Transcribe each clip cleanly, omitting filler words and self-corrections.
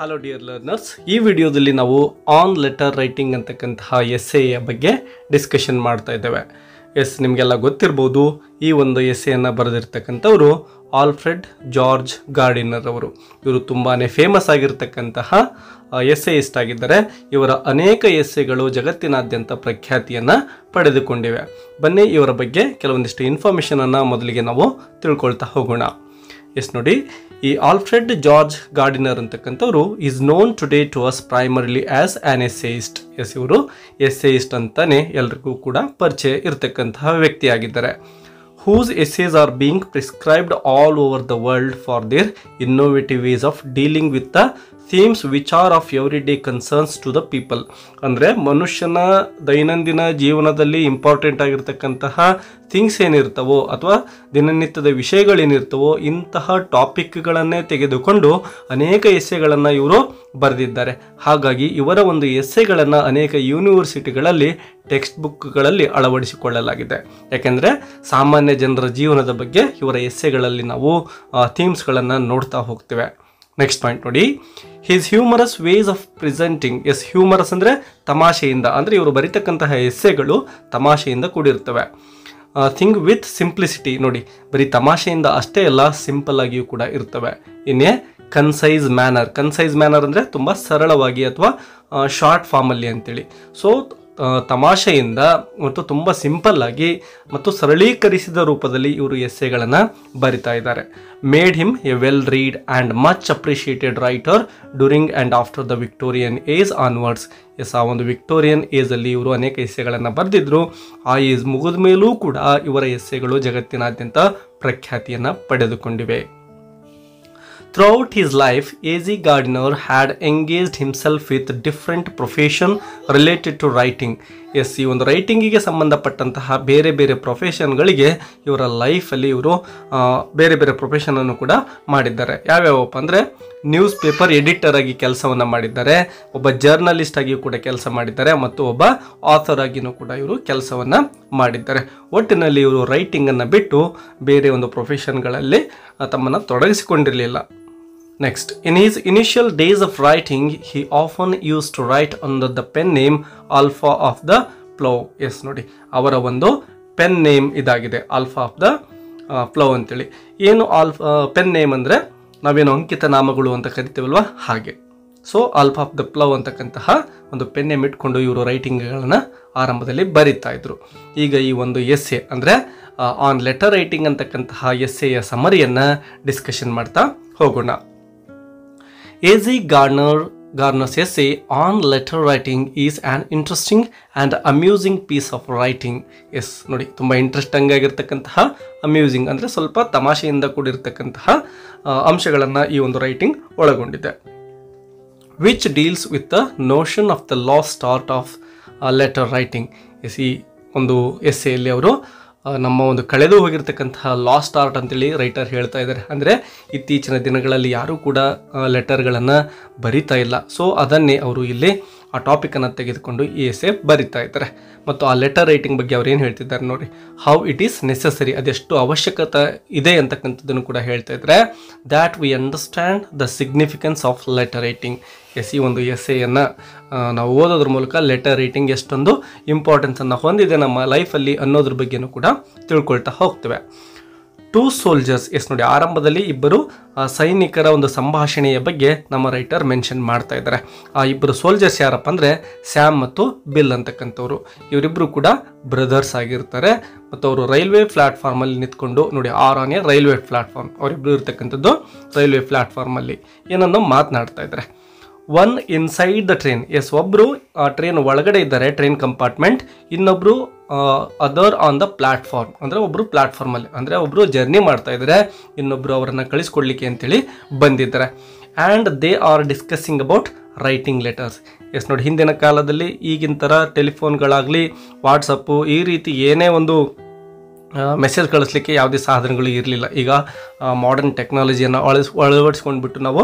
Hello dear learners, ಈ ವಿಡಿಯೋದಲ್ಲಿ ನಾವು ಆನ್ ಲೆಟರ್ ರೈಟಿಂಗ್ ಅಂತಕ್ಕಂತಹ ಎಸ್ಸೆಯ ಬಗ್ಗೆ ಡಿಸ್ಕಷನ್ ಮಾಡ್ತಾ ಇದ್ದೇವೆ. ನಿಮಗೆಲ್ಲ ಗೊತ್ತಿರ್ಬೋದು, ಈ ಒಂದು ಎಸ್ಸೆಯನ್ನು ಬರೆದಿರ್ತಕ್ಕಂಥವರು ಆಲ್ಫ್ರೆಡ್ ಜಾರ್ಜ್ ಗಾರ್ಡಿನರ್ ಅವರು. ಇವರು ತುಂಬಾ ಫೇಮಸ್ ಆಗಿರ್ತಕ್ಕಂತಹ ಎಸ್ಸೆಯಿಸ್ಟ್ ಆಗಿದ್ದಾರೆ. ಇವರ ಅನೇಕ ಎಸ್ಸೆಗಳು ಜಗತ್ತಿನಾದ್ಯಂತ ಪ್ರಖ್ಯಾತಿಯನ್ನು ಪಡೆದುಕೊಂಡಿವೆ. ಬನ್ನಿ ಇವರ ಬಗ್ಗೆ ಕೆಲವೊಂದಿಷ್ಟು ಇನ್ಫಾರ್ಮೇಷನನ್ನು ಮೊದಲಿಗೆ ನಾವು ತಿಳ್ಕೊಳ್ತಾ ಹೋಗೋಣ. ನೋಡಿ, ಈ ಆಲ್ಫ್ರೆಡ್ ಜಾರ್ಜ್ ಗಾರ್ಡಿನರ್ ಅಂತಕ್ಕಂಥವ್ರು is known today to us primarily as an essayist. ಇವರು ಎಸ್ಸೆಯಿಸ್ಟ್ ಅಂತಾನೆ ಎಲ್ರಿಗೂ ಕೂಡ ಪರಿಚಯ ಇರತಕ್ಕಂತಹ ವ್ಯಕ್ತಿಯಾಗಿದ್ದಾರೆ. whose essays are being prescribed all over the world for their innovative ways of dealing with the themes which are of everyday concerns to the people. ಅಂದರೆ ಮನುಷ್ಯನ ದೈನಂದಿನ ಜೀವನದಲ್ಲಿ ಇಂಪಾರ್ಟೆಂಟ್ ಆಗಿರ್ತಕ್ಕಂತಹ ಥಿಂಗ್ಸ್ ಏನಿರ್ತವೋ ಅಥವಾ ದಿನನಿತ್ಯದ ವಿಷಯಗಳೇನಿರ್ತವೋ ಇಂತಹ ಟಾಪಿಕ್ಗಳನ್ನೇ ತೆಗೆದುಕೊಂಡು ಅನೇಕ ಎಸ್ಸೆಗಳನ್ನು ಇವರು ಬರೆದಿದ್ದಾರೆ. ಹಾಗಾಗಿ ಇವರ ಒಂದು ಎಸ್ಸೆಗಳನ್ನು ಅನೇಕ ಯೂನಿವರ್ಸಿಟಿಗಳಲ್ಲಿ ಟೆಕ್ಸ್ಟ್ ಬುಕ್ಗಳಲ್ಲಿ ಅಳವಡಿಸಿಕೊಳ್ಳಲಾಗಿದೆ. ಯಾಕೆಂದರೆ ಸಾಮಾನ್ಯ ಜನರ ಜೀವನದ ಬಗ್ಗೆ ಇವರ ಎಸ್ಸೆಗಳಲ್ಲಿ ನಾವು ಥೀಮ್ಸ್ಗಳನ್ನು ನೋಡ್ತಾ ಹೋಗ್ತೇವೆ. ನೆಕ್ಸ್ಟ್ ಪಾಯಿಂಟ್ ನೋಡಿ, his humorous ways of presenting. Humorous ಅಂದರೆ ತಮಾಷೆಯಿಂದ, ಅಂದರೆ ಇವರು ಬರೀತಕ್ಕಂತಹ ಎಸ್ಸೆಗಳು ತಮಾಷೆಯಿಂದ ಕೂಡಿರ್ತವೆ. Thing with simplicity. ನೋಡಿ, ಬರೀ ತಮಾಷೆಯಿಂದ ಅಷ್ಟೇ ಅಲ್ಲ, ಸಿಂಪಲ್ ಆಗಿಯೂ ಕೂಡ ಇರ್ತವೆ. ಇನ್ನೇ ಕನ್ಸೈಸ್ ಮ್ಯಾನರ್. ಕನ್ಸೈಸ್ ಮ್ಯಾನರ್ ಅಂದರೆ ತುಂಬ ಸರಳವಾಗಿ ಅಥವಾ ಶಾರ್ಟ್ ಫಾರ್ಮಲ್ಲಿ ಅಂತೇಳಿ. ಸೊ ತಮಾಷೆಯಿಂದ ಮತ್ತು ತುಂಬ ಸಿಂಪಲ್ ಆಗಿ ಮತ್ತು ಸರಳೀಕರಿಸಿದ ರೂಪದಲ್ಲಿ ಇವರು ಎಸ್ಸೆಗಳನ್ನು ಬರಿತಾ ಇದ್ದಾರೆ. Made him A well read and much appreciated writer during and after the Victorian age onwards. ಆ ಒಂದು ವಿಕ್ಟೋರಿಯನ್ ಏಜಲ್ಲಿ ಇವರು ಅನೇಕ ಎಸ್ಸೆಗಳನ್ನು ಬರೆದಿದ್ರು. ಆ ಏಜ್ ಮುಗಿದ ಮೇಲೂ ಕೂಡ ಇವರ ಎಸ್ಸೆಗಳು ಜಗತ್ತಿನಾದ್ಯಂತ ಪ್ರಖ್ಯಾತಿಯನ್ನು ಪಡೆದುಕೊಂಡಿವೆ. Throughout his life, A.Z. Gardiner had engaged himself with different profession related to writing. ಈ ಒಂದು ರೈಟಿಂಗಿಗೆ ಸಂಬಂಧಪಟ್ಟಂತಹ ಬೇರೆ ಬೇರೆ ಪ್ರೊಫೆಷನ್ಗಳಿಗೆ ಇವರ ಲೈಫಲ್ಲಿ ಇವರು ಬೇರೆ ಬೇರೆ ಪ್ರೊಫೆಷನನ್ನು ಕೂಡ ಮಾಡಿದ್ದಾರೆ. ಯಾವ್ಯಾವಪ್ಪ ಅಂದರೆ, ನ್ಯೂಸ್ ಪೇಪರ್ ಎಡಿಟರ್ ಆಗಿ ಕೆಲಸವನ್ನು ಮಾಡಿದ್ದಾರೆ, ಒಬ್ಬ ಜರ್ನಲಿಸ್ಟ್ ಆಗಿಯೂ ಕೂಡ ಕೆಲಸ ಮಾಡಿದ್ದಾರೆ, ಮತ್ತು ಒಬ್ಬ ಆಥರ್ ಆಗಿಯೂ ಕೂಡ ಇವರು ಕೆಲಸವನ್ನು ಮಾಡಿದ್ದಾರೆ. ಒಟ್ಟಿನಲ್ಲಿ ಇವರು ರೈಟಿಂಗನ್ನು ಬಿಟ್ಟು ಬೇರೆ ಒಂದು ಪ್ರೊಫೆಷನ್ಗಳಲ್ಲಿ ತಮ್ಮನ್ನು ತೊಡಗಿಸಿಕೊಂಡಿರಲಿಲ್ಲ. Next, in his initial days of writing, he often used to write under the pen name Alpha of the Plough. ನೋಡಿ, ಅವರ ಒಂದು ಪೆನ್ ನೇಮ್ ಇದಾಗಿದೆ, ಆಲ್ಫಾ ಆಫ್ ದ ಪ್ಲೌ ಅಂತೇಳಿ. ಏನು ಪೆನ್ ನೇಮ್ ಅಂದರೆ ನಾವೇನು ಅಂಕಿತ ನಾಮಗಳು ಅಂತ ಕರಿತೀವಲ್ವ, ಹಾಗೆ. ಸೊ ಆಲ್ಫಾ ಆಫ್ ದ ಪ್ಲೌ ಅಂತಕ್ಕಂತಹ ಒಂದು ಪೆನ್ ನೇಮ್ ಇಟ್ಕೊಂಡು ಇವರು ರೈಟಿಂಗ್ಗಳನ್ನು ಆರಂಭದಲ್ಲಿ ಬರೀತಾ ಇದ್ರು. ಈಗ ಈ ಒಂದು ಎಸ್ಸೆ ಅಂದರೆ ಆನ್ ಲೆಟರ್ ರೈಟಿಂಗ್ ಅಂತಕ್ಕಂತಹ ಎಸ್ಸೆಯ ಸಮರಿಯನ್ನು ಡಿಸ್ಕಷನ್ ಮಾಡ್ತಾ ಹೋಗೋಣ. A.Z. Gardiner's essay on letter writing is an interesting and amusing piece of writing. ನೋಡಿ, ತುಂಬ ಇಂಟ್ರೆಸ್ಟಿಂಗ್ ಆಗಿರ್ತಕ್ಕಂತಹ, ಅಮ್ಯೂಸಿಂಗ್ ಅಂದರೆ ಸ್ವಲ್ಪ ತಮಾಷೆಯಿಂದ ಕೂಡಿರ್ತಕ್ಕಂತಹ ಅಂಶಗಳನ್ನು ಈ ಒಂದು ರೈಟಿಂಗ್ ಒಳಗೊಂಡಿದೆ. Which deals with the notion of the last art of letter writing. ಈ ಒಂದು ಎಸ್ಸೆಯಲ್ಲಿ ಅವರು ನಮ್ಮ ಒಂದು ಕಳೆದು ಹೋಗಿರ್ತಕ್ಕಂತಹ ಲಾಸ್ಟ್ ಆರ್ಟ್ ಅಂತೇಳಿ ರೈಟರ್ ಹೇಳ್ತಾ ಇದ್ದಾರೆ. ಅಂದರೆ ಇತ್ತೀಚಿನ ದಿನಗಳಲ್ಲಿ ಯಾರೂ ಕೂಡ ಲೆಟರ್ಗಳನ್ನು ಬರಿತಾ ಇಲ್ಲ. ಸೊ ಅದನ್ನೇ ಅವರು ಇಲ್ಲಿ ಆ ಟಾಪಿಕನ್ನು ತೆಗೆದುಕೊಂಡು ಈ ಎಸ್ಸೆ ಬರಿತಾ ಇದ್ದಾರೆ. ಮತ್ತು ಆ ಲೆಟರ್ ರೈಟಿಂಗ್ ಬಗ್ಗೆ ಅವ್ರು ಏನು ಹೇಳ್ತಿದ್ದಾರೆ ನೋಡಿ, ಹೌ ಇಟ್ ಈಸ್ ನೆಸೆಸರಿ, ಅದೆಷ್ಟು ಅವಶ್ಯಕತೆ ಇದೆ ಅಂತಕ್ಕಂಥದ್ದನ್ನು ಕೂಡ ಹೇಳ್ತಾ ಇದ್ದಾರೆ. That we understand the significance of letter writing. ಈ ಒಂದು ಎಸ್ಸೆಯನ್ನು ನಾವು ಓದೋದ್ರ ಮೂಲಕ ಲೆಟರ್ ರೈಟಿಂಗ್ ಎಷ್ಟೊಂದು ಇಂಪಾರ್ಟೆನ್ಸನ್ನು ಹೊಂದಿದೆ ನಮ್ಮ ಲೈಫಲ್ಲಿ ಅನ್ನೋದ್ರ ಬಗ್ಗೆನೂ ಕೂಡ ತಿಳ್ಕೊಳ್ತಾ ಹೋಗ್ತೇವೆ. Two soldiers. ನೋಡಿ, ಆರಂಭದಲ್ಲಿ ಇಬ್ಬರು ಸೈನಿಕರ ಒಂದು ಸಂಭಾಷಣೆಯ ಬಗ್ಗೆ ನಮ್ಮ ರೈಟರ್ ಮೆನ್ಷನ್ ಮಾಡ್ತಾ ಇದ್ದಾರೆ. ಆ ಇಬ್ಬರು ಸೋಲ್ಜರ್ಸ್ ಯಾರಪ್ಪ ಅಂದರೆ ಸ್ಯಾಮ್ ಮತ್ತು ಬಿಲ್ ಅಂತಕ್ಕಂಥವ್ರು. ಇವರಿಬ್ಬರು ಕೂಡ ಬ್ರದರ್ಸ್ ಆಗಿರ್ತಾರೆ. ಮತ್ತು ಅವರು ರೈಲ್ವೆ ಪ್ಲಾಟ್ಫಾರ್ಮಲ್ಲಿ ನಿಂತ್ಕೊಂಡು, ನೋಡಿ, ಆನ್ ಎ ರೈಲ್ವೆ ಪ್ಲಾಟ್ಫಾರ್ಮ್, ಅವರಿಬ್ಬರು ಇರ್ತಕ್ಕಂಥದ್ದು ರೈಲ್ವೆ ಪ್ಲಾಟ್ಫಾರ್ಮಲ್ಲಿ ಏನನ್ನೋ ಮಾತನಾಡ್ತಾ ಇದ್ದಾರೆ. One inside the train. ಒಬ್ಬರು ಆ ಟ್ರೈನ್ ಒಳಗಡೆ ಇದ್ದಾರೆ, ಟ್ರೈನ್ ಕಂಪಾರ್ಟ್ಮೆಂಟ್. ಇನ್ನೊಬ್ಬರು ಅದರ್ ಆನ್ ದ ಪ್ಲಾಟ್ಫಾರ್ಮ್, ಅಂದರೆ ಒಬ್ಬರು ಪ್ಲಾಟ್ಫಾರ್ಮಲ್ಲಿ, ಅಂದರೆ ಒಬ್ಬರು ಜರ್ನಿ ಮಾಡ್ತಾ ಇದ್ದಾರೆ, ಇನ್ನೊಬ್ಬರು ಅವರನ್ನು ಕಳಿಸ್ಕೊಡ್ಲಿಕ್ಕೆ ಅಂತೇಳಿ ಬಂದಿದ್ದಾರೆ. And they are discussing about writing letters. ನೋಡಿ, ಹಿಂದಿನ ಕಾಲದಲ್ಲಿ ಈಗಿನ ಥರ ಟೆಲಿಫೋನ್ಗಳಾಗಲಿ, ವಾಟ್ಸಪ್ಪು, ಈ ರೀತಿ ಏನೇ ಒಂದು ಮೆಸೇಜ್ ಕಳಿಸ್ಲಿಕ್ಕೆ ಯಾವುದೇ ಸಾಧನಗಳು ಇರಲಿಲ್ಲ. ಈಗ ಮಾಡರ್ನ್ ಟೆಕ್ನಾಲಜಿಯನ್ನು ಅಳವಡಿಸ್ಕೊಂಡ್ಬಿಟ್ಟು ನಾವು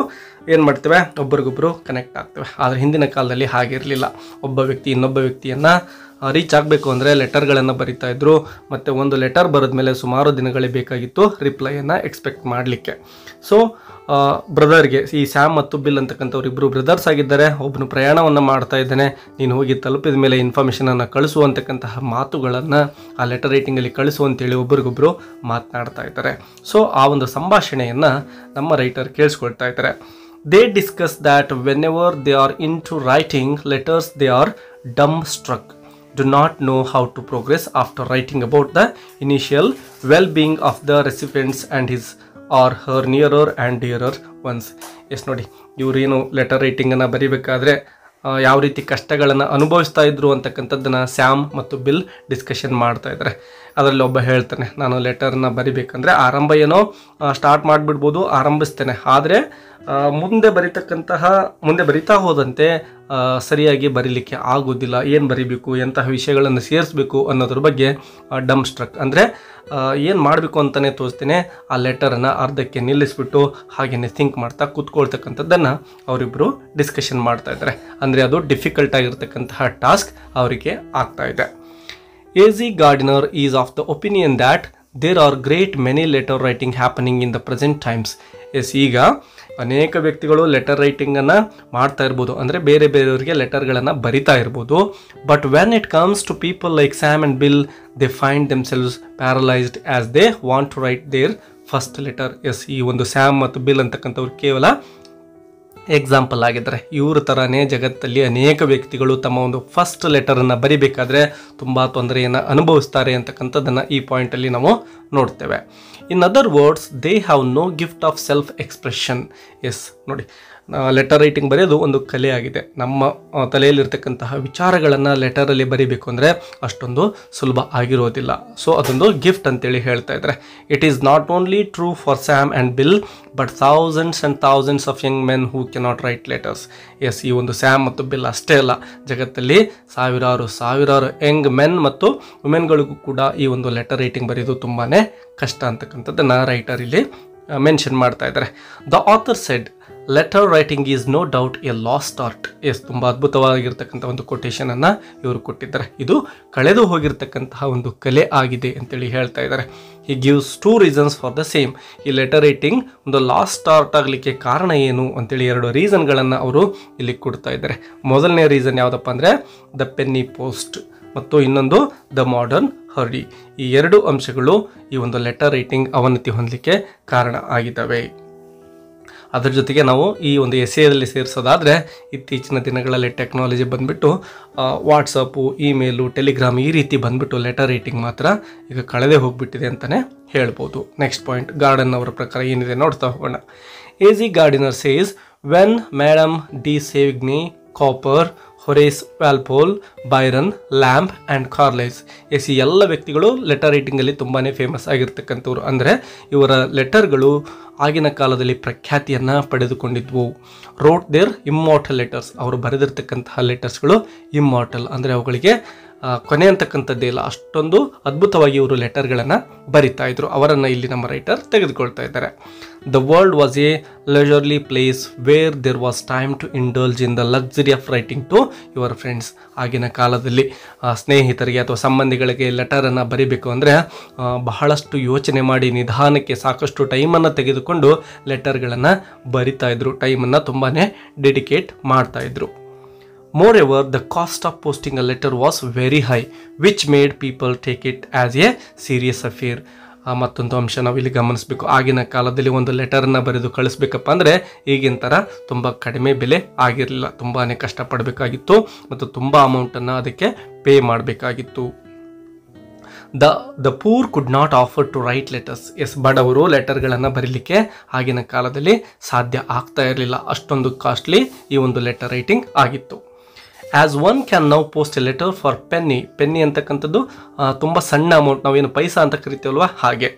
ಏನು ಮಾಡ್ತೇವೆ, ಒಬ್ರಿಗೊಬ್ಬರು ಕನೆಕ್ಟ್ ಆಗ್ತೇವೆ. ಆದರೆ ಹಿಂದಿನ ಕಾಲದಲ್ಲಿ ಹಾಗಿರಲಿಲ್ಲ. ಒಬ್ಬ ವ್ಯಕ್ತಿ ಇನ್ನೊಬ್ಬ ವ್ಯಕ್ತಿಯನ್ನು ರೀಚ್ ಆಗಬೇಕು ಅಂದರೆ ಲೆಟರ್ಗಳನ್ನು ಬರಿತಾ ಇದ್ರು. ಮತ್ತು ಒಂದು ಲೆಟರ್ ಬರೆದ್ಮೇಲೆ ಸುಮಾರು ದಿನಗಳೇ ಬೇಕಾಗಿತ್ತು ರಿಪ್ಲೈಯನ್ನು ಎಕ್ಸ್ಪೆಕ್ಟ್ ಮಾಡಲಿಕ್ಕೆ. ಸೊ ಬ್ರದರ್ಗೆ, ಈ ಸ್ಯಾಮ್ ಮತ್ತು ಬಿಲ್ ಅಂತಕ್ಕಂಥವ್ರು ಇಬ್ಬರು ಬ್ರದರ್ಸ್ ಆಗಿದ್ದಾರೆ. ಒಬ್ಬನು ಪ್ರಯಾಣವನ್ನು ಮಾಡ್ತಾ ಇದ್ದಾನೆ, ನೀನು ಹೋಗಿ ತಲುಪಿದ ಮೇಲೆ ಇನ್ಫಾರ್ಮೇಷನನ್ನು ಕಳಿಸು ಅಂತಕ್ಕಂತಹ ಮಾತುಗಳನ್ನು ಆ ಲೆಟರ್ ರೈಟಿಂಗಲ್ಲಿ ಕಳಿಸು ಅಂತೇಳಿ ಒಬ್ರಿಗೊಬ್ಬರು ಮಾತನಾಡ್ತಾ ಇದ್ದಾರೆ. ಸೊ ಆ ಒಂದು ಸಂಭಾಷಣೆಯನ್ನು ನಮ್ಮ ರೈಟರ್ ಕೇಳಿಸ್ಕೊಳ್ತಾ ಇದ್ದಾರೆ. They discuss that whenever they are into writing letters, they are dumbstruck, do not know how to progress after writing about the initial well-being of the recipients and his or her nearer and dearer ones. Yes ನೋಡಿ, ಇವರೇನು letter ರೈಟಿಂಗನ್ನು ಬರೀಬೇಕಾದ್ರೆ ಯಾವ ರೀತಿ ಕಷ್ಟಗಳನ್ನು ಅನುಭವಿಸ್ತಾ ಇದ್ರು ಅಂತಕ್ಕಂಥದ್ದನ್ನು Sam ಮತ್ತು bill discussion ಮಾಡ್ತಾ ಇದ್ದಾರೆ. ಅದರಲ್ಲಿ ಒಬ್ಬ ಹೇಳ್ತಾನೆ, ನಾನು ಲೆಟರ್ನ ಬರಿಬೇಕಂದ್ರೆ ಆರಂಭ ಏನೋ ಸ್ಟಾರ್ಟ್ ಮಾಡಿಬಿಡ್ಬೋದು, ಆರಂಭಿಸ್ತೇನೆ. ಆದರೆ ಮುಂದೆ ಬರಿತಾ ಹೋದಂತೆ ಸರಿಯಾಗಿ ಬರೀಲಿಕ್ಕೆ ಆಗೋದಿಲ್ಲ. ಏನು ಬರೀಬೇಕು, ಎಂತಹ ವಿಷಯಗಳನ್ನು ಸೇರಿಸ್ಬೇಕು ಅನ್ನೋದ್ರ ಬಗ್ಗೆ ಡಮ್ ಸ್ಟ್ರಕ್ ಅಂದರೆ ಏನು ಮಾಡಬೇಕು ಅಂತಲೇ ತೋರಿಸ್ತೇನೆ. ಆ ಲೆಟರನ್ನು ಅರ್ಧಕ್ಕೆ ನಿಲ್ಲಿಸ್ಬಿಟ್ಟು ಹಾಗೆಯೇ ಥಿಂಕ್ ಮಾಡ್ತಾ ಕೂತ್ಕೊಳ್ತಕ್ಕಂಥದ್ದನ್ನು ಅವರಿಬ್ಬರು ಡಿಸ್ಕಷನ್ ಮಾಡ್ತಾ ಇದ್ದಾರೆ. ಅಂದರೆ ಅದು ಡಿಫಿಕಲ್ಟ್ ಆಗಿರ್ತಕ್ಕಂತಹ ಟಾಸ್ಕ್ ಅವರಿಗೆ ಆಗ್ತಾ ಇದೆ. A.Z. Gardiner is of the opinion that there are great many letter writing happening in the present times. Yes, ಈಗ ಅನೇಕ ವ್ಯಕ್ತಿಗಳು ಲೆಟರ್ ರೈಟಿಂಗನ್ನು ಮಾಡ್ತಾ ಇರ್ಬೋದು, ಅಂದರೆ ಬೇರೆ ಬೇರೆಯವರಿಗೆ ಲೆಟರ್ಗಳನ್ನು ಬರಿತಾ ಇರ್ಬೋದು. But when it comes to people like Sam and Bill, they find themselves paralysed as they want to write their first letter. Yes, ಈ ಒಂದು ಸ್ಯಾಮ್ ಮತ್ತು ಬಿಲ್ ಅಂತಕ್ಕಂಥವ್ರು ಕೇವಲ ಎಕ್ಸಾಂಪಲ್ ಆಗಿದ್ದಾರೆ. ಇವ್ರ ಥರನೇ ಜಗತ್ತಲ್ಲಿ ಅನೇಕ ವ್ಯಕ್ತಿಗಳು ತಮ್ಮ ಒಂದು ಫಸ್ಟ್ ಲೆಟರನ್ನು ಬರಿಬೇಕಾದ್ರೆ ತುಂಬ ತೊಂದರೆಯನ್ನು ಅನುಭವಿಸ್ತಾರೆ ಅಂತಕ್ಕಂಥದ್ದನ್ನು ಈ ಪಾಯಿಂಟಲ್ಲಿ ನಾವು ನೋಡ್ತೇವೆ. In other words, they have no gift of self expression. Yes ನೋಡಿ, ಲೆಟರ್ ರೈಟಿಂಗ್ ಬರೆಯೋದು ಒಂದು ಕಲೆ ಆಗಿದೆ. ನಮ್ಮ ತಲೆಯಲ್ಲಿರ್ತಕ್ಕಂತಹ ವಿಚಾರಗಳನ್ನು ಲೆಟರಲ್ಲಿ ಬರೀಬೇಕು ಅಂದರೆ ಅಷ್ಟೊಂದು ಸುಲಭ ಆಗಿರೋದಿಲ್ಲ. ಸೊ ಅದೊಂದು ಗಿಫ್ಟ್ ಅಂತೇಳಿ ಹೇಳ್ತಾ ಇದ್ದಾರೆ. It is not only true for Sam and Bill, but thousands and thousands of young men who cannot write letters. Yes, ಈ ಒಂದು ಸ್ಯಾಮ್ ಮತ್ತು ಬಿಲ್ ಅಷ್ಟೇ ಅಲ್ಲ, ಜಗತ್ತಲ್ಲಿ ಸಾವಿರಾರು ಯಂಗ್ ಮೆನ್ ಮತ್ತು ವುಮೆನ್ಗಳಿಗೂ ಕೂಡ ಈ ಒಂದು ಲೆಟರ್ ರೈಟಿಂಗ್ ಬರೆಯೋದು ತುಂಬಾ ಕಷ್ಟ ಅಂತಕ್ಕಂಥದ್ದನ್ನು ರೈಟರ್ ಇಲ್ಲಿ ಮೆನ್ಷನ್ ಮಾಡ್ತಾ ಇದ್ದಾರೆ. The author said, letter writing is no doubt a lost art. Yes, ತುಂಬ ಅದ್ಭುತವಾಗಿರ್ತಕ್ಕಂಥ ಒಂದು ಕೊಟೇಶನನ್ನು ಇವರು ಕೊಟ್ಟಿದ್ದಾರೆ. ಇದು ಕಳೆದು ಹೋಗಿರ್ತಕ್ಕಂತಹ ಒಂದು ಕಲೆ ಆಗಿದೆ ಅಂತೇಳಿ ಹೇಳ್ತಾ ಇದ್ದಾರೆ. He gives 2 reasons for the same. ಈ ಲೆಟರ್ ರೈಟಿಂಗ್ ಒಂದು ಲಾಸ್ಟ್ ಆರ್ಟ್ ಆಗಲಿಕ್ಕೆ ಕಾರಣ ಏನು ಅಂತೇಳಿ 2 ರೀಸನ್ಗಳನ್ನು ಅವರು ಇಲ್ಲಿ ಕೊಡ್ತಾ ಇದ್ದಾರೆ. ಮೊದಲನೇ ರೀಸನ್ ಯಾವುದಪ್ಪ ಅಂದರೆ ದ ಪೆನ್ನಿ ಪೋಸ್ಟ್, ಮತ್ತು ಇನ್ನೊಂದು ದ ಮಾಡರ್ನ್ ಹರ್ಡಿ. ಈ 2 ಅಂಶಗಳು ಈ ಒಂದು ಲೆಟರ್ ರೈಟಿಂಗ್ ಅವನತಿ ಹೊಂದಲಿಕ್ಕೆ ಕಾರಣ ಆಗಿದ್ದಾವೆ. ಅದರ ಜೊತೆಗೆ ನಾವು ಈ ಒಂದು ಎಸೆಯಲ್ಲಿ ಸೇರಿಸೋದಾದರೆ ಇತ್ತೀಚಿನ ದಿನಗಳಲ್ಲಿ ಟೆಕ್ನಾಲಜಿ ಬಂದುಬಿಟ್ಟು ವಾಟ್ಸಪ್ಪು, ಇಮೇಲು, ಟೆಲಿಗ್ರಾಮ್ ಈ ರೀತಿ ಬಂದುಬಿಟ್ಟು ಲೆಟರ್ ರೈಟಿಂಗ್ ಮಾತ್ರ ಈಗ ಕಳೆದೇ ಹೋಗಿಬಿಟ್ಟಿದೆ ಅಂತಲೇ ಹೇಳ್ಬೋದು. ನೆಕ್ಸ್ಟ್ ಪಾಯಿಂಟ್, ಗಾರ್ಡನ್ ಅವರ ಪ್ರಕಾರ ಏನಿದೆ ನೋಡ್ತಾ ಹೋಗೋಣ. A.Z. Gardiner says, when Madame de Sévigné, Cowper, Horace Walpole, Byron, Lamb and Carlyle. Yes, ಈ ಎಲ್ಲ ವ್ಯಕ್ತಿಗಳು ಲೆಟರ್ ರೈಟಿಂಗಲ್ಲಿ ತುಂಬಾ ಫೇಮಸ್ ಆಗಿರ್ತಕ್ಕಂಥವ್ರು. ಅಂದರೆ ಇವರ ಲೆಟರ್ಗಳು ಆಗಿನ ಕಾಲದಲ್ಲಿ ಪ್ರಖ್ಯಾತಿಯನ್ನು ಪಡೆದುಕೊಂಡಿದ್ವು. Wrote their immortal letters. ಅವರು ಬರೆದಿರ್ತಕ್ಕಂತಹ ಲೆಟರ್ಸ್ಗಳು ಇಮ್ಮಾರ್ಟಲ್, ಅಂದರೆ ಅವುಗಳಿಗೆ ಕೊನೆ ಅಂತಕ್ಕಂಥದ್ದೇ ಇಲ್ಲ. ಅಷ್ಟೊಂದು ಅದ್ಭುತವಾಗಿ ಇವರು ಲೆಟರ್ಗಳನ್ನು ಬರಿತಾ ಇದ್ರು. ಅವರನ್ನು ಇಲ್ಲಿ ನಮ್ಮ ರೈಟರ್ ತೆಗೆದುಕೊಳ್ತಾ ಇದ್ದಾರೆ. The world was a leisurely place where there was time to indulge in the luxury of writing to your friends. ಆಗಿನ ಕಾಲದಲ್ಲಿ ಸ್ನೇಹಿತರಿಗೆ ಅಥವಾ ಸಂಬಂಧಿಗಳಿಗೆ ಲೆಟರನ್ನು ಬರೀಬೇಕು ಅಂದರೆ ಬಹಳಷ್ಟು ಯೋಚನೆ ಮಾಡಿ ನಿಧಾನಕ್ಕೆ ಸಾಕಷ್ಟು ಟೈಮನ್ನು ತೆಗೆದುಕೊಂಡು ಲೆಟರ್ಗಳನ್ನು ಬರಿತಾ ಇದ್ರು. ಟೈಮನ್ನು ತುಂಬಾ ಡೆಡಿಕೇಟ್ ಮಾಡ್ತಾಯಿದ್ರು. Moreover, the cost of posting a letter was very high, which made people take it as a serious affair. ಮತ್ತೊಂದು ಅಂಶ ನಾವು ಇಲ್ಲಿ ಗಮನಿಸಬೇಕು. ಆಗಿನ ಕಾಲದಲ್ಲಿ ಒಂದು ಲೆಟರನ್ನು ಬರೆದು ಕಳಿಸ್ಬೇಕಪ್ಪ ಅಂದರೆ ಈಗಿನ ಥರ ತುಂಬ ಕಡಿಮೆ ಬೆಲೆ ಆಗಿರಲಿಲ್ಲ. ತುಂಬಾ ಕಷ್ಟಪಡಬೇಕಾಗಿತ್ತು ಮತ್ತು ತುಂಬ ಅಮೌಂಟನ್ನು ಅದಕ್ಕೆ ಪೇ ಮಾಡಬೇಕಾಗಿತ್ತು. The poor could not afford to write letters. Yes, ಬಡವರು ಲೆಟರ್ಗಳನ್ನು ಬರೀಲಿಕ್ಕೆ ಆಗಿನ ಕಾಲದಲ್ಲಿ ಸಾಧ್ಯ ಆಗ್ತಾ ಇರಲಿಲ್ಲ. ಅಷ್ಟೊಂದು ಕಾಸ್ಟ್ಲಿ ಈ ಒಂದು ಲೆಟರ್ ರೈಟಿಂಗ್ ಆಗಿತ್ತು. As one can now post a letter for penny ಅಂತಕ್ಕಂಥದ್ದು ತುಂಬ ಸಣ್ಣ ಅಮೌಂಟ್, ನಾವೇನು ಪೈಸಾ ಅಂತ ಕರಿತೀವಲ್ವ ಹಾಗೆ.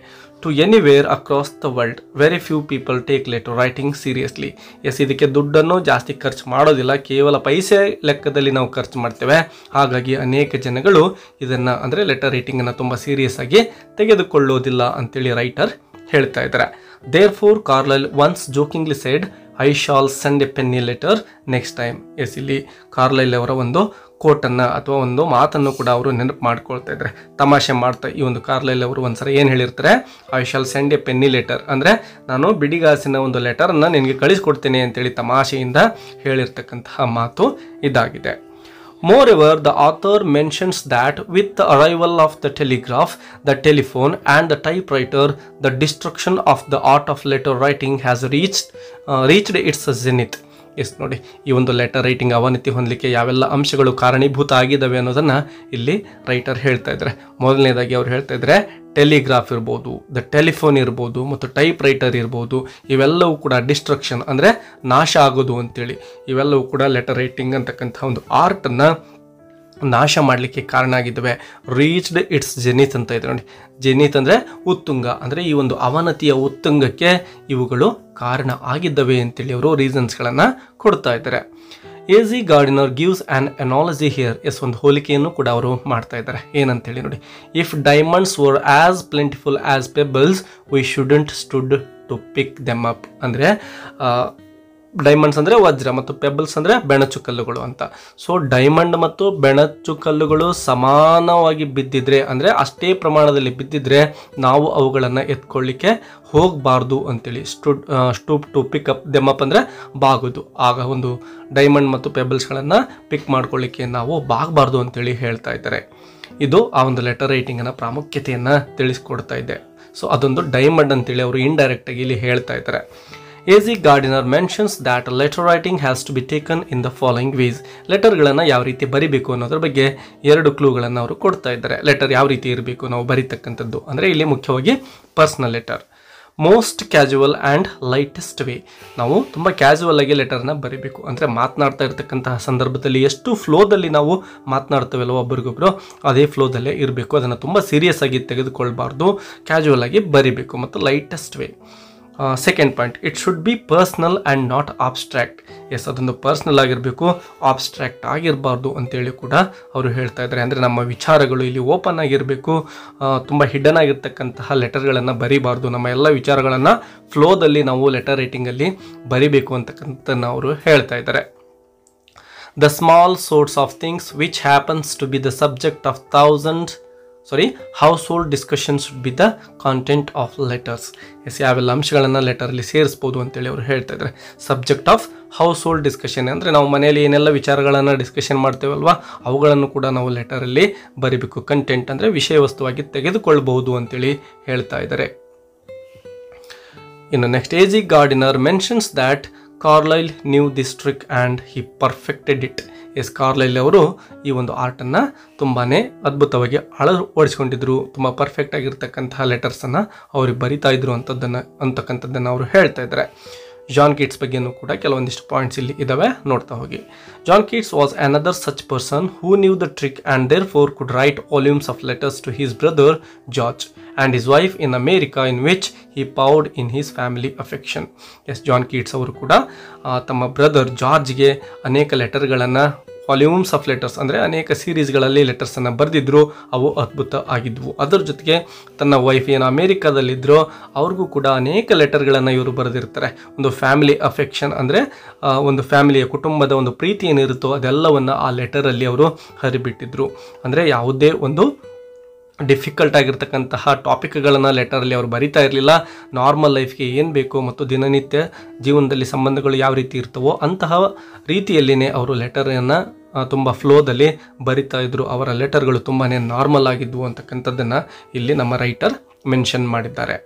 To anywhere across the world, very few people take letter writing seriously. Yes, ಇದಕ್ಕೆ ದುಡ್ಡನ್ನು ಜಾಸ್ತಿ ಖರ್ಚು ಮಾಡೋದಿಲ್ಲ, ಕೇವಲ ಪೈಸೆ ಲೆಕ್ಕದಲ್ಲಿ ನಾವು ಖರ್ಚು ಮಾಡ್ತೇವೆ. ಹಾಗಾಗಿ ಅನೇಕ ಜನಗಳು ಇದನ್ನು ಅಂದರೆ ಲೆಟರ್ ರೈಟಿಂಗನ್ನು ತುಂಬ ಸೀರಿಯಸ್ ಆಗಿ ತೆಗೆದುಕೊಳ್ಳೋದಿಲ್ಲ ಅಂತೇಳಿ ರೈಟರ್ ಹೇಳ್ತಾ ಇದ್ದಾರೆ. Therefore, Carlyle once jokingly said, I shall send a penny letter next time. Yes, ಇಲ್ಲಿ ಕಾರ್ಲೈಲ್ ಅವರ ಒಂದು ಕೋಟನ್ನು ಅಥವಾ ಒಂದು ಮಾತನ್ನು ಕೂಡ ಅವರು ನೆನಪು ಮಾಡ್ಕೊಳ್ತಾ ಇದ್ದಾರೆ, ತಮಾಷೆ ಮಾಡ್ತಾ. ಈ ಒಂದು ಕಾರ್ಲೈಲ್ ಅವರು ಒಂದ್ಸಲ ಏನು ಹೇಳಿರ್ತಾರೆ, I shall send a penny letter, ಅಂದರೆ ನಾನು ಬಿಡಿಗಾಸಿನ ಒಂದು ಲೆಟರನ್ನು ನಿನಗೆ ಕಳಿಸ್ಕೊಡ್ತೇನೆ ಅಂತೇಳಿ ತಮಾಷೆಯಿಂದ ಹೇಳಿರ್ತಕ್ಕಂತಹ ಮಾತು ಇದಾಗಿದೆ. Moreover, the author mentions that with the arrival of the telegraph, the telephone and the typewriter, the destruction of the art of letter writing has reached its zenith. Yes, ನೋಡಿ, ಈ ಒಂದು ಲೆಟರ್ ರೈಟಿಂಗ್ ಅವನತಿ ಹೊಂದಲಿಕ್ಕೆ ಯಾವೆಲ್ಲ ಅಂಶಗಳು ಕಾರಣೀಭೂತ ಆಗಿದ್ದಾವೆ ಅನ್ನೋದನ್ನು ಇಲ್ಲಿ ರೈಟರ್ ಹೇಳ್ತಾ ಇದ್ದಾರೆ. ಮೊದಲನೇದಾಗಿ ಅವ್ರು ಹೇಳ್ತಾ ಇದ್ದಾರೆ, ಟೆಲಿಗ್ರಾಫ್ ಇರ್ಬೋದು, ದ ಟೆಲಿಫೋನ್ ಇರ್ಬೋದು ಮತ್ತು ಟೈಪ್ ರೈಟರ್ ಇರ್ಬೋದು, ಇವೆಲ್ಲವೂ ಕೂಡ ಡಿಸ್ಟ್ರಕ್ಷನ್ ಅಂದರೆ ನಾಶ ಆಗೋದು ಅಂತೇಳಿ, ಇವೆಲ್ಲವೂ ಕೂಡ ಲೆಟರ್ ರೈಟಿಂಗ್ ಅಂತಕ್ಕಂಥ ಒಂದು ಆರ್ಟನ್ನು ನಾಶ ಮಾಡಲಿಕ್ಕೆ ಕಾರಣ ಆಗಿದ್ದಾವೆ. ರೀಚ್ಡ್ ಇಟ್ಸ್ ಜೆನಿತ್ ಅಂತ ಇದೆ ನೋಡಿ. ಜೆನಿತ್ ಅಂದರೆ ಉತ್ತುಂಗ, ಅಂದರೆ ಈ ಒಂದು ಅವನತಿಯ ಉತ್ತುಂಗಕ್ಕೆ ಇವುಗಳು ಕಾರಣ ಆಗಿದ್ದಾವೆ ಅಂತೇಳಿ ಅವರು ರೀಸನ್ಸ್ಗಳನ್ನು ಕೊಡ್ತಾ ಇದ್ದಾರೆ. A G. Gardiner gives an analogy here. Yes, ಒಂದು ಹೋಲಿಕೆಯನ್ನು ಕೂಡ ಅವರು ಮಾಡ್ತಾ ಇದ್ದಾರೆ. ಏನಂತೇಳಿ ನೋಡಿ, if diamonds were as plentiful as pebbles we shouldn't stoop to pick them up. ಅಂದರೆ ಡೈಮಂಡ್ಸ್ ಅಂದರೆ ವಜ್ರ ಮತ್ತು ಪೆಬಲ್ಸ್ ಅಂದರೆ ಬೆಣಚು ಕಲ್ಲುಗಳು ಅಂತ. ಸೊ ಡೈಮಂಡ್ ಮತ್ತು ಬೆಣಚು ಕಲ್ಲುಗಳು ಸಮಾನವಾಗಿ ಬಿದ್ದಿದ್ರೆ, ಅಂದರೆ ಅಷ್ಟೇ ಪ್ರಮಾಣದಲ್ಲಿ ಬಿದ್ದಿದ್ರೆ ನಾವು ಅವುಗಳನ್ನು ಎತ್ಕೊಳ್ಳಿಕ್ಕೆ ಹೋಗಬಾರ್ದು ಅಂತೇಳಿ. Stoop to pick up them up ಅಂದರೆ ಬಾಗೋದು. ಆಗ ಒಂದು ಡೈಮಂಡ್ ಮತ್ತು ಪೆಬಲ್ಸ್ಗಳನ್ನು ಪಿಕ್ ಮಾಡ್ಕೊಳ್ಳಿಕ್ಕೆ ನಾವು ಬಾಗಬಾರ್ದು ಅಂತೇಳಿ ಹೇಳ್ತಾ ಇದ್ದಾರೆ. ಇದು ಆ ಒಂದು ಲೆಟರ್ ರೈಟಿಂಗಿನ ಪ್ರಾಮುಖ್ಯತೆಯನ್ನು ತಿಳಿಸ್ಕೊಡ್ತಾ ಇದೆ. ಸೊ ಅದೊಂದು ಡೈಮಂಡ್ ಅಂತೇಳಿ ಅವರು ಇಂಡೈರೆಕ್ಟಾಗಿ ಇಲ್ಲಿ ಹೇಳ್ತಾ ಇದ್ದಾರೆ. A G. Gardiner mentions that letter writing has to be taken in the following ways. ಲೆಟರ್ಗಳನ್ನು ಯಾವ ರೀತಿ ಬರಿಬೇಕು ಅನ್ನೋದ್ರ ಬಗ್ಗೆ 2 ಕ್ಲೂಗಳನ್ನು ಅವರು ಕೊಡ್ತಾ ಇದ್ದಾರೆ. ಲೆಟರ್ ಯಾವ ರೀತಿ ಇರಬೇಕು ನಾವು ಬರೀತಕ್ಕಂಥದ್ದು ಅಂದರೆ ಇಲ್ಲಿ ಮುಖ್ಯವಾಗಿ personal letter. Most casual and lightest way. ನಾವು ತುಂಬ ಕ್ಯಾಜುವಲ್ ಆಗಿ ಲೆಟರ್ನ ಬರೀಬೇಕು. ಅಂದರೆ ಮಾತನಾಡ್ತಾ ಇರ್ತಕ್ಕಂತಹ ಸಂದರ್ಭದಲ್ಲಿ ಎಷ್ಟು ಫ್ಲೋದಲ್ಲಿ ನಾವು ಮಾತನಾಡ್ತೇವಲ್ವ ಒಬ್ರಿಗೊಬ್ರು, ಅದೇ ಫ್ಲೋದಲ್ಲೇ ಇರಬೇಕು. ಅದನ್ನು ತುಂಬ ಸೀರಿಯಸ್ ಆಗಿ ತೆಗೆದುಕೊಳ್ಬಾರ್ದು, ಕ್ಯಾಜುವಲ್ ಆಗಿ ಬರೀಬೇಕು. ಮತ್ತು lightest way. Second point, it should be personal and not abstract. Yes, ಅದೊಂದು ಪರ್ಸ್ನಲ್ ಆಗಿರಬೇಕು, ಆಬ್ಸ್ಟ್ರಾಕ್ಟ್ ಆಗಿರಬಾರ್ದು ಅಂತೇಳಿ ಕೂಡ ಅವರು ಹೇಳ್ತಾ ಇದ್ದಾರೆ. ಅಂದರೆ ನಮ್ಮ ವಿಚಾರಗಳು ಇಲ್ಲಿ ಓಪನ್ ಆಗಿರಬೇಕು, ತುಂಬ ಹಿಡನ್ ಆಗಿರ್ತಕ್ಕಂತಹ ಲೆಟರ್ಗಳನ್ನು ಬರೀಬಾರ್ದು. ನಮ್ಮ ಎಲ್ಲ ವಿಚಾರಗಳನ್ನು ಫ್ಲೋದಲ್ಲಿ ನಾವು ಲೆಟರ್ ರೈಟಿಂಗಲ್ಲಿ ಬರೀಬೇಕು ಅಂತಕ್ಕಂಥದ್ದನ್ನು ಅವರು ಹೇಳ್ತಾ ಇದ್ದಾರೆ. The small sorts of things which happens to be the subject of household discussion should be the content of letters. Yes, ಯಾವೆಲ್ಲ ಅಂಶಗಳನ್ನು ಲೆಟರಲ್ಲಿ ಸೇರಿಸ್ಬೋದು ಅಂತೇಳಿ ಅವರು ಹೇಳ್ತಾ ಇದ್ದಾರೆ. Subject of household discussion ಅಂದರೆ ನಾವು ಮನೆಯಲ್ಲಿ ಏನೆಲ್ಲ ವಿಚಾರಗಳನ್ನು ಡಿಸ್ಕಷನ್ ಮಾಡ್ತೇವಲ್ವ ಅವುಗಳನ್ನು ಕೂಡ ನಾವು ಲೆಟರಲ್ಲಿ ಬರೀಬೇಕು. ಕಂಟೆಂಟ್ ಅಂದರೆ ವಿಷಯ ವಸ್ತುವಾಗಿ ತೆಗೆದುಕೊಳ್ಬಹುದು ಅಂತೇಳಿ ಹೇಳ್ತಾ ಇದ್ದಾರೆ. ಇನ್ನು next, A G. Gardiner mentions that Carlyle knew this trick and he perfected it. Yes, Carlyle ಅವರು ಈ ಒಂದು ಆರ್ಟನ್ನು ತುಂಬಾ ಅದ್ಭುತವಾಗಿ ಅಳವಡಿಸ್ಕೊಂಡಿದ್ರು. ತುಂಬ ಪರ್ಫೆಕ್ಟ್ ಆಗಿರ್ತಕ್ಕಂತಹ ಲೆಟರ್ಸನ್ನು ಅವ್ರಿಗೆ ಬರಿತಾ ಇದ್ರು ಅಂತಕ್ಕಂಥದ್ದನ್ನು ಅವರು ಹೇಳ್ತಾ ಇದ್ದಾರೆ. ಜಾನ್ ಕೀಟ್ಸ್ ಬಗ್ಗೆನೂ ಕೂಡ ಕೆಲವೊಂದಿಷ್ಟು ಪಾಯಿಂಟ್ಸ್ ಇಲ್ಲಿ ಇದ್ದಾವೆ, ನೋಡ್ತಾ ಹೋಗಿ. John Keats was another such person who knew the trick and therefore could write volumes of letters to his brother George and his wife in America in which he poured in his family affection. Yes, John Keats ಅವರು ಕೂಡ ತಮ್ಮ brother ಜಾರ್ಜ್ಗೆ ಅನೇಕ ಲೆಟರ್ಗಳನ್ನು, volumes of letters ಅಂದರೆ ಅನೇಕ ಸೀರೀಸ್ಗಳಲ್ಲಿ ಲೆಟರ್ಸನ್ನು ಬರೆದಿದ್ರು. ಅವು ಅದ್ಭುತ ಆಗಿದ್ವು. ಅದರ ಜೊತೆಗೆ ತನ್ನ ವೈಫ್ ಏನು ಅಮೇರಿಕಾದಲ್ಲಿದ್ದರೋ ಅವ್ರಿಗೂ ಕೂಡ ಅನೇಕ ಲೆಟರ್ಗಳನ್ನು ಇವರು ಬರೆದಿರ್ತಾರೆ. ಒಂದು ಫ್ಯಾಮಿಲಿ ಅಫೆಕ್ಷನ್ ಅಂದರೆ ಒಂದು ಫ್ಯಾಮಿಲಿಯ ಕುಟುಂಬದ ಒಂದು ಪ್ರೀತಿ ಏನಿರುತ್ತೋ ಅದೆಲ್ಲವನ್ನು ಆ ಲೆಟರಲ್ಲಿ ಅವರು ಹರಿಬಿಟ್ಟಿದ್ರು. ಅಂದರೆ ಯಾವುದೇ ಒಂದು ಡಿಫಿಕಲ್ಟ್ ಆಗಿರ್ತಕ್ಕಂತಹ ಟಾಪಿಕ್ಗಳನ್ನು ಲೆಟರಲ್ಲಿ ಅವರು ಬರಿತಾ ಇರಲಿಲ್ಲ. ನಾರ್ಮಲ್ ಲೈಫ್ಗೆ ಏನು ಬೇಕು ಮತ್ತು ದಿನನಿತ್ಯ ಜೀವನದಲ್ಲಿ ಸಂಬಂಧಗಳು ಯಾವ ರೀತಿ ಇರ್ತವೋ ಅಂತಹ ರೀತಿಯಲ್ಲಿನೇ ಅವರು ಲೆಟರನ್ನು ತುಂಬ ಫ್ಲೋದಲ್ಲಿ ಬರಿತಾ ಇದ್ದರು. ಅವರ ಲೆಟರ್ಗಳು ತುಂಬಾ ನಾರ್ಮಲ್ ಆಗಿದ್ವು ಅಂತಕ್ಕಂಥದ್ದನ್ನು ಇಲ್ಲಿ ನಮ್ಮ ರೈಟರ್ ಮೆನ್ಷನ್ ಮಾಡಿದ್ದಾರೆ.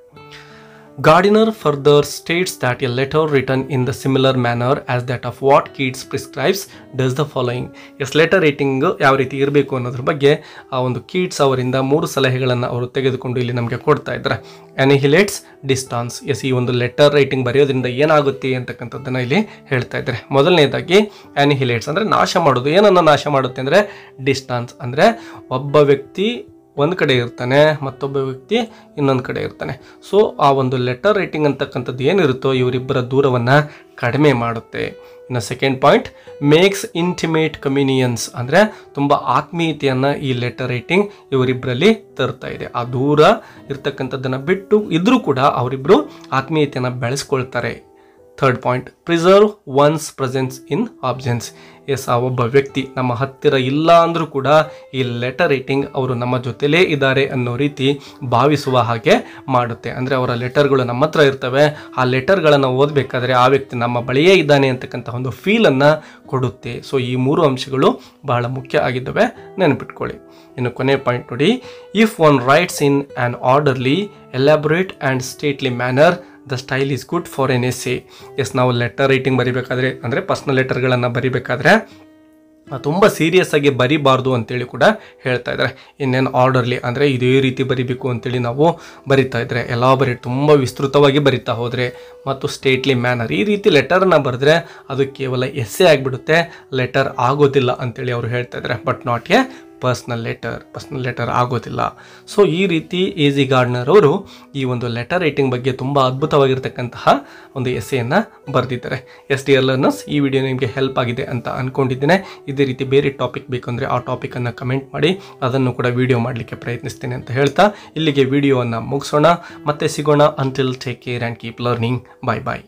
Gardiner further states that a letter written in the similar manner as that of what Keats prescribes does the following. Yes, letter writing ಯಾವ ರೀತಿ ಇರಬೇಕು ಅನ್ನೋದ್ರ ಬಗ್ಗೆ ಆ ಒಂದು ಕೀಟ್ಸ್ ಅವರಿಂದ 3 ಸಲಹೆಗಳನ್ನು ಅವರು ತೆಗೆದುಕೊಂಡು ಇಲ್ಲಿ ನಮಗೆ ಕೊಡ್ತಾ ಇದ್ದಾರೆ. ಅನಿಹಿಲೇಟ್ಸ್ ಡಿಸ್ಟಾನ್ಸ್. ಎಸ್, ಈ ಒಂದು ಲೆಟರ್ ರೈಟಿಂಗ್ ಬರೆಯೋದ್ರಿಂದ ಏನಾಗುತ್ತೆ ಅಂತಕ್ಕಂಥದ್ದನ್ನು ಇಲ್ಲಿ ಹೇಳ್ತಾ ಇದ್ದಾರೆ. ಮೊದಲನೇದಾಗಿ ಅನಿಹಿಲೇಟ್ಸ್ ಅಂದರೆ ನಾಶ ಮಾಡೋದು. ಏನನ್ನು ನಾಶ ಮಾಡುತ್ತೆ ಅಂದರೆ ಡಿಸ್ಟಾನ್ಸ್ ಅಂದರೆ ಒಬ್ಬ ವ್ಯಕ್ತಿ ಒಂದು ಕಡೆ ಇರ್ತಾನೆ, ಮತ್ತೊಬ್ಬ ವ್ಯಕ್ತಿ ಇನ್ನೊಂದು ಕಡೆ ಇರ್ತಾನೆ. ಸೊ ಆ ಒಂದು ಲೆಟರ್ ರೈಟಿಂಗ್ ಅಂತಕ್ಕಂಥದ್ದು ಏನಿರುತ್ತೋ ಇವರಿಬ್ಬರ ದೂರವನ್ನು ಕಡಿಮೆ ಮಾಡುತ್ತೆ. ಇನ್ನು ಸೆಕೆಂಡ್ ಪಾಯಿಂಟ್, ಮೇಕ್ಸ್ ಇಂಟಿಮೇಟ್ ಕಮ್ಯುನಿಯನ್ಸ್ ಅಂದರೆ ತುಂಬ ಆತ್ಮೀಯತೆಯನ್ನು ಈ ಲೆಟರ್ ರೈಟಿಂಗ್ ಇವರಿಬ್ಬರಲ್ಲಿ ತರ್ತಾ ಇದೆ. ಆ ದೂರ ಇರ್ತಕ್ಕಂಥದ್ದನ್ನು ಬಿಟ್ಟು ಇದ್ರೂ ಕೂಡ ಅವರಿಬ್ಬರು ಆತ್ಮೀಯತೆಯನ್ನು ಬೆಳೆಸ್ಕೊಳ್ತಾರೆ. Third point, preserve one's presence in absence. Yes, ಆ ಒಬ್ಬ ವ್ಯಕ್ತಿ ನಮ್ಮ ಹತ್ತಿರ ಇಲ್ಲ ಅಂದರೂ ಕೂಡ ಈ ಲೆಟರ್ ರೈಟಿಂಗ್ ಅವರು ನಮ್ಮ ಜೊತೆಲೇ ಇದ್ದಾರೆ ಅನ್ನೋ ರೀತಿ ಭಾವಿಸುವ ಹಾಗೆ ಮಾಡುತ್ತೆ. ಅಂದರೆ ಅವರ ಲೆಟರ್ಗಳು ನಮ್ಮ ಹತ್ರ ಇರ್ತವೆ, ಆ ಲೆಟರ್ಗಳನ್ನು ಓದಬೇಕಾದ್ರೆ ಆ ವ್ಯಕ್ತಿ ನಮ್ಮ ಬಳಿಯೇ ಇದ್ದಾನೆ ಅಂತಕ್ಕಂಥ ಒಂದು ಫೀಲನ್ನು ಕೊಡುತ್ತೆ. ಸೊ ಈ 3 ಅಂಶಗಳು ಬಹಳ ಮುಖ್ಯ ಆಗಿದ್ದಾವೆ, ನೆನಪಿಟ್ಕೊಳ್ಳಿ. ಇನ್ನು ಕೊನೆ ಪಾಯಿಂಟ್ ನೋಡಿ, if one writes in an orderly, elaborate and stately manner, the style is good for an essay. Yes, ನಾವು ಲೆಟರ್ ರೈಟಿಂಗ್ ಬರಿಬೇಕಾದ್ರೆ ಅಂದರೆ ಪರ್ಸ್ನಲ್ ಲೆಟರ್ಗಳನ್ನು ಬರಿಬೇಕಾದ್ರೆ ತುಂಬ ಸೀರಿಯಸ್ ಆಗಿ ಬರಿಬಾರ್ದು ಅಂತೇಳಿ ಕೂಡ ಹೇಳ್ತಾ ಇದ್ದಾರೆ. ಇನ್ನೇನು ಆರ್ಡರ್ಲಿ ಅಂದರೆ ಇದೇ ರೀತಿ ಬರಿಬೇಕು ಅಂತೇಳಿ ನಾವು ಬರಿತಾ ಇದ್ರೆ, ಎಲ್ಲ ತುಂಬ ವಿಸ್ತೃತವಾಗಿ ಬರಿತಾ ಹೋದರೆ, ಮತ್ತು ಸ್ಟೇಟ್ಲಿ ಮ್ಯಾನರ್ ಈ ರೀತಿ ಲೆಟರ್ನ ಬರೆದ್ರೆ ಅದು ಕೇವಲ ಎಸ್ಸೆ ಆಗಿಬಿಡುತ್ತೆ, ಲೆಟರ್ ಆಗೋದಿಲ್ಲ ಅಂತೇಳಿ ಅವರು ಹೇಳ್ತಾ ಇದ್ದಾರೆ. But not A personal letter ಆಗೋದಿಲ್ಲ. ಸೊ ಈ ರೀತಿ ಎ.ಜಿ. ಗಾರ್ಡ್ನರ್ ಅವರು ಈ ಒಂದು ಲೆಟರ್ ರೈಟಿಂಗ್ ಬಗ್ಗೆ ತುಂಬ ಅದ್ಭುತವಾಗಿರ್ತಕ್ಕಂತಹ ಒಂದು ಎಸ್ಸೆಯನ್ನು ಬರೆದಿದ್ದಾರೆ. ಎಸ್ ಡಿಯರ್ ಲರ್ನರ್ಸ್, ಈ ವಿಡಿಯೋ ನಿಮಗೆ ಹೆಲ್ಪ್ ಆಗಿದೆ ಅಂತ ಅಂದ್ಕೊಂಡಿದ್ದೇನೆ. ಇದೇ ರೀತಿ ಬೇರೆ ಟಾಪಿಕ್ ಬೇಕಂದರೆ ಆ ಟಾಪಿಕನ್ನು ಕಮೆಂಟ್ ಮಾಡಿ, ಅದನ್ನು ಕೂಡ ವಿಡಿಯೋ ಮಾಡಲಿಕ್ಕೆ ಪ್ರಯತ್ನಿಸ್ತೇನೆ ಅಂತ ಹೇಳ್ತಾ ಇಲ್ಲಿಗೆ ವಿಡಿಯೋವನ್ನು ಮುಗಿಸೋಣ. ಮತ್ತೆ ಸಿಗೋಣ. Until take care and keep learning. Bye bye.